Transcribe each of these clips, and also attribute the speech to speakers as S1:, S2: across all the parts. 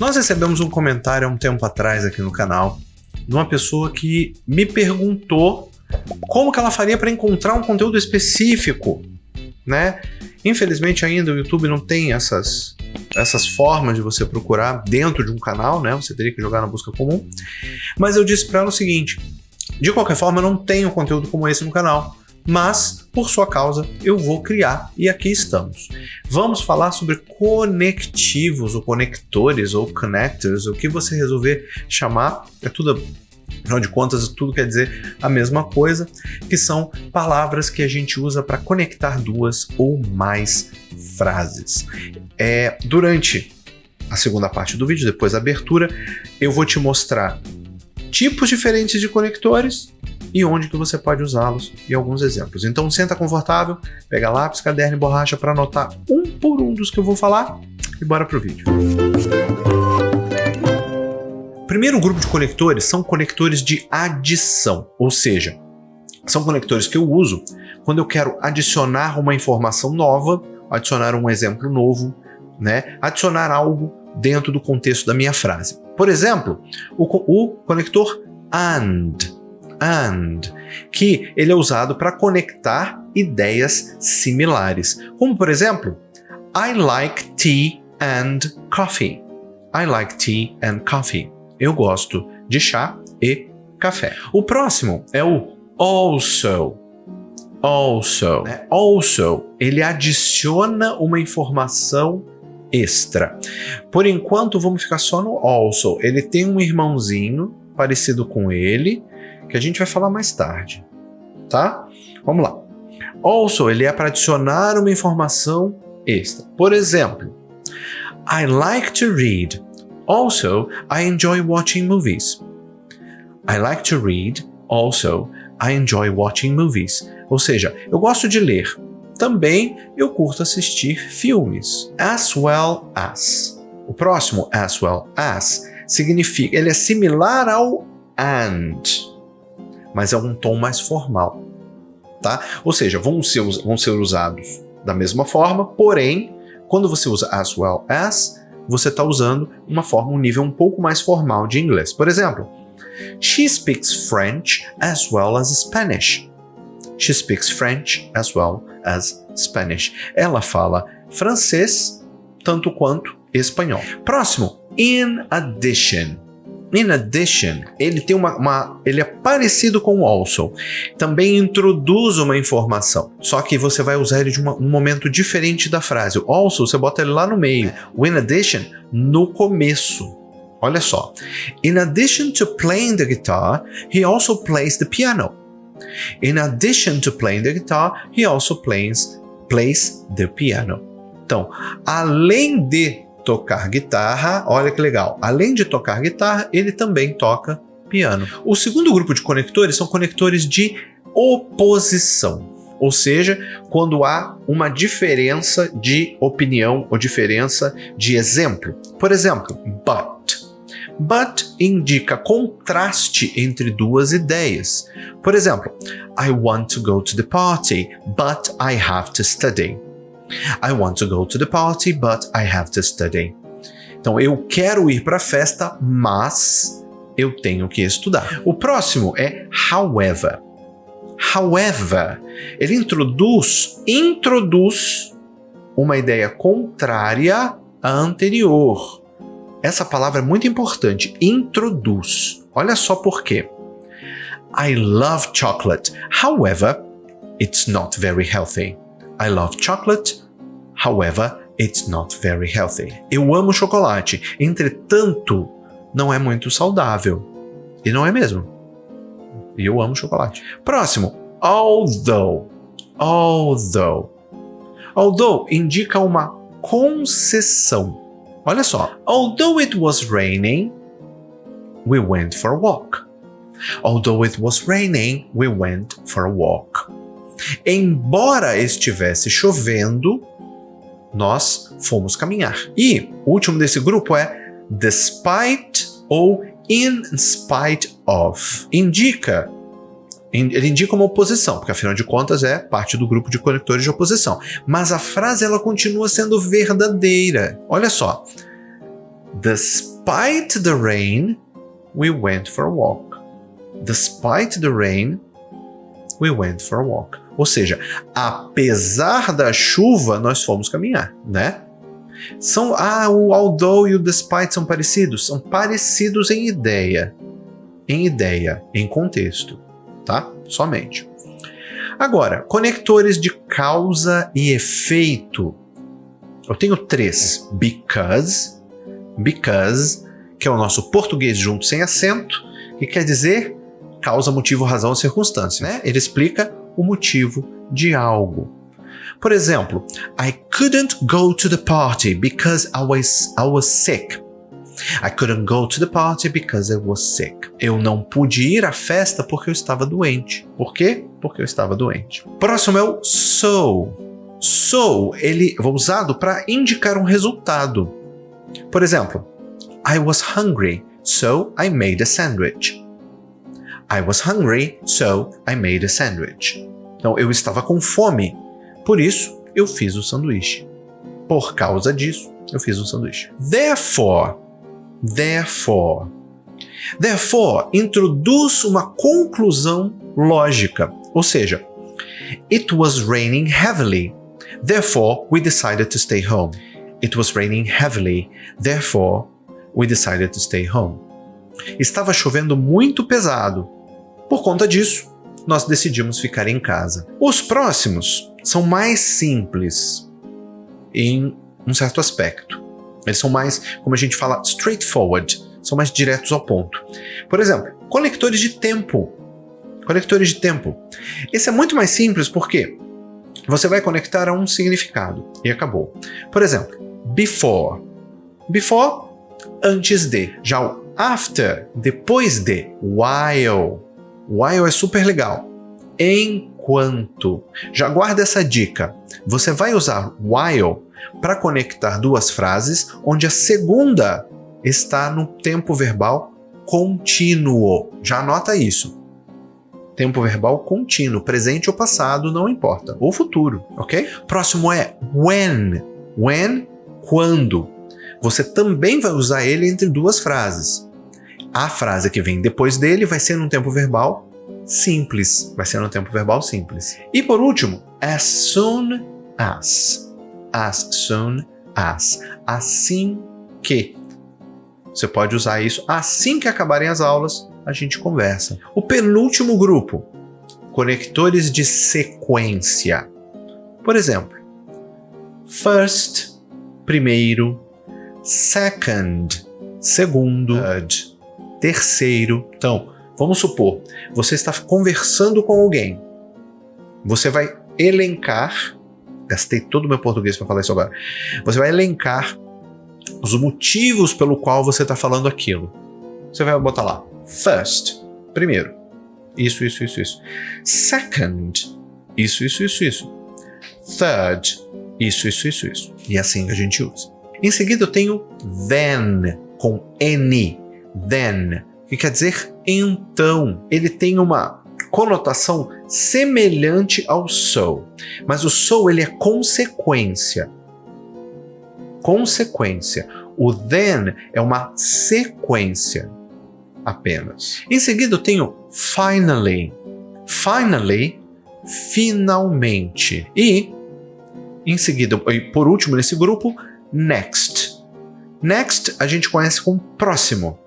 S1: Nós recebemos um comentário há um tempo atrás aqui no canal de uma pessoa que me perguntou como que ela faria para encontrar um conteúdo específico, né? Infelizmente ainda o YouTube não tem essas formas de você procurar dentro de um canal, né? Você teria que jogar na busca comum. Mas eu disse para ela o seguinte: de qualquer forma, eu não tenho conteúdo como esse no canal, mas por sua causa eu vou criar e aqui estamos. Vamos falar sobre conectivos ou conectores ou connectors, o que você resolver chamar, é tudo, afinal de contas, tudo quer dizer a mesma coisa, que são palavras que a gente usa para conectar duas ou mais frases. Durante a segunda parte do vídeo, depois da abertura, eu vou te mostrar tipos diferentes de conectores e onde que você pode usá-los e alguns exemplos. Então senta confortável, pega lápis, caderno e borracha para anotar um por um dos que eu vou falar e bora pro vídeo. O primeiro grupo de conectores são conectores de adição, ou seja, são conectores que eu uso quando eu quero adicionar uma informação nova, adicionar um exemplo novo, né? Adicionar algo dentro do contexto da minha frase. Por exemplo, o conector AND, que ele é usado para conectar ideias similares. Como, por exemplo, I like tea and coffee. I like tea and coffee. Eu gosto de chá e café. O próximo é o also. Also, ele adiciona uma informação extra. Por enquanto, vamos ficar só no also. Ele tem um irmãozinho parecido com ele, que a gente vai falar mais tarde, tá? Vamos lá. Also, ele é para adicionar uma informação extra. Por exemplo, I like to read. Also, I enjoy watching movies. I like to read. Also, I enjoy watching movies. Ou seja, eu gosto de ler. Também eu curto assistir filmes. As well as. O próximo, as well as, significa, ele é similar ao and, mas é um tom mais formal, tá? Ou seja, vão ser usados da mesma forma, porém, quando você usa as well as, você está usando um nível um pouco mais formal de inglês. Por exemplo, she speaks French as well as Spanish. She speaks French as well as Spanish. Ela fala francês tanto quanto espanhol. Próximo, in addition. In addition, ele tem ele é parecido com o also. Também introduz uma informação, só que você vai usar ele de um momento diferente da frase. O also, você bota ele lá no meio. O in addition, no começo. Olha só. In addition to playing the guitar, he also plays the piano. In addition to playing the guitar, he also plays the piano. Então, além de tocar guitarra, olha que legal, além de tocar guitarra, ele também toca piano. O segundo grupo de conectores são conectores de oposição, ou seja, quando há uma diferença de opinião ou diferença de exemplo. Por exemplo, but. But indica contraste entre duas ideias. Por exemplo, I want to go to the party, but I have to study. I want to go to the party, but I have to study. Então, eu quero ir para a festa, mas eu tenho que estudar. O próximo é however. However, ele introduz uma ideia contrária à anterior. Essa palavra é muito importante, introduz. Olha só por quê. I love chocolate, however, it's not very healthy. I love chocolate, however, it's not very healthy. Eu amo chocolate, entretanto, não é muito saudável. E não é mesmo. E eu amo chocolate. Próximo, although. Although indica uma concessão. Olha só. Although it was raining, we went for a walk. Although it was raining, we went for a walk. Embora estivesse chovendo, nós fomos caminhar. E o último desse grupo é despite ou in spite of. Ele indica uma oposição, porque afinal de contas é parte do grupo de conectores de oposição. Mas a frase ela continua sendo verdadeira. Olha só. Despite the rain, we went for a walk. Despite the rain, we went for a walk. Ou seja, apesar da chuva, nós fomos caminhar, né? O although e o despite são parecidos? São parecidos em ideia, em contexto, tá? Somente. Agora, conectores de causa e efeito. Eu tenho 3. Because, que é o nosso português junto sem acento, que quer dizer causa, motivo, razão, circunstância, né? Ele explica o motivo de algo. Por exemplo, I couldn't go to the party because I was sick. I couldn't go to the party because I was sick. Eu não pude ir à festa porque eu estava doente. Por quê? Porque eu estava doente. Próximo é o so. So, ele é usado para indicar um resultado. Por exemplo, I was hungry, so I made a sandwich. I was hungry, so I made a sandwich. Então, eu estava com fome, por isso eu fiz o sanduíche. Por causa disso, eu fiz um sanduíche. Therefore introduz uma conclusão lógica, ou seja, it was raining heavily, therefore we decided to stay home. It was raining heavily, therefore we decided to stay home. Estava chovendo muito pesado. Por conta disso, nós decidimos ficar em casa. Os próximos são mais simples em um certo aspecto. Eles são mais, como a gente fala, straightforward. São mais diretos ao ponto. Por exemplo, conectores de tempo. Conectores de tempo. Esse é muito mais simples porque você vai conectar a um significado e acabou. Por exemplo, before. Before, antes de. Já o after, depois de. While. While é super legal. Enquanto. Já guarda essa dica. Você vai usar while para conectar duas frases onde a segunda está no tempo verbal contínuo. Já anota isso. Tempo verbal contínuo, presente ou passado, não importa. Ou futuro, ok? Próximo é when. When, quando. Você também vai usar ele entre duas frases. A frase que vem depois dele vai ser num tempo verbal simples. Vai ser num tempo verbal simples. E por último, as soon as. As soon as. Assim que. Você pode usar isso assim que acabarem as aulas, a gente conversa. O penúltimo grupo, conectores de sequência. Por exemplo, first, primeiro, second, segundo, third, terceiro. Então, vamos supor, você está conversando com alguém. Você vai elencar, gastei todo o meu português para falar isso agora. Você vai elencar os motivos pelo qual você está falando aquilo. Você vai botar lá, first, primeiro, isso. Second, isso. Third, isso. E assim que a gente usa. Em seguida eu tenho then, com N, then, que quer dizer então. Ele tem uma conotação semelhante ao so, mas o so ele é consequência. O then é uma sequência apenas. Em seguida eu tenho finally. Finally, finalmente. E em seguida, e por último nesse grupo, next. Next a gente conhece como próximo,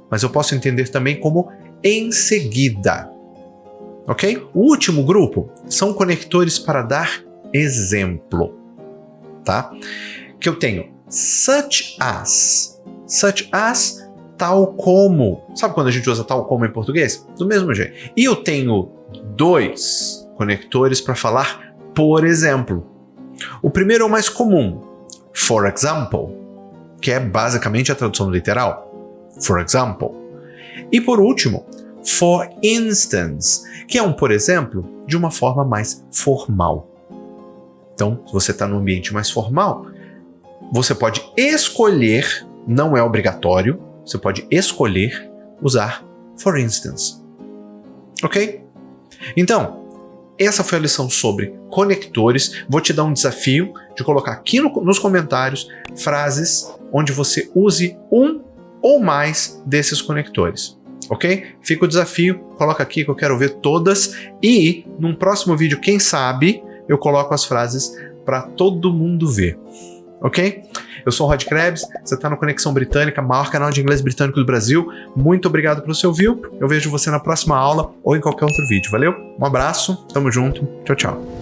S1: mas eu posso entender também como em seguida. Ok? O último grupo são conectores para dar exemplo. Tá? Que eu tenho such as, tal como. Sabe quando a gente usa tal como em português? Do mesmo jeito. E eu tenho 2 conectores para falar por exemplo. O primeiro é o mais comum, for example, que é basicamente a tradução literal, for example. E por último, for instance, que é um por exemplo de uma forma mais formal. Então, se você está num ambiente mais formal, você pode escolher, não é obrigatório, você pode escolher usar for instance. Ok? Então, essa foi a lição sobre conectores. Vou te dar um desafio de colocar aqui nos comentários frases onde você use um ou mais desses conectores. Ok? Fica o desafio, coloca aqui que eu quero ver todas e num próximo vídeo, quem sabe, eu coloco as frases para todo mundo ver. Ok? Eu sou o Rod Krebs, você está no Conexão Britânica, maior canal de inglês britânico do Brasil. Muito obrigado pelo seu view. Eu vejo você na próxima aula ou em qualquer outro vídeo. Valeu? Um abraço, tamo junto, tchau, tchau.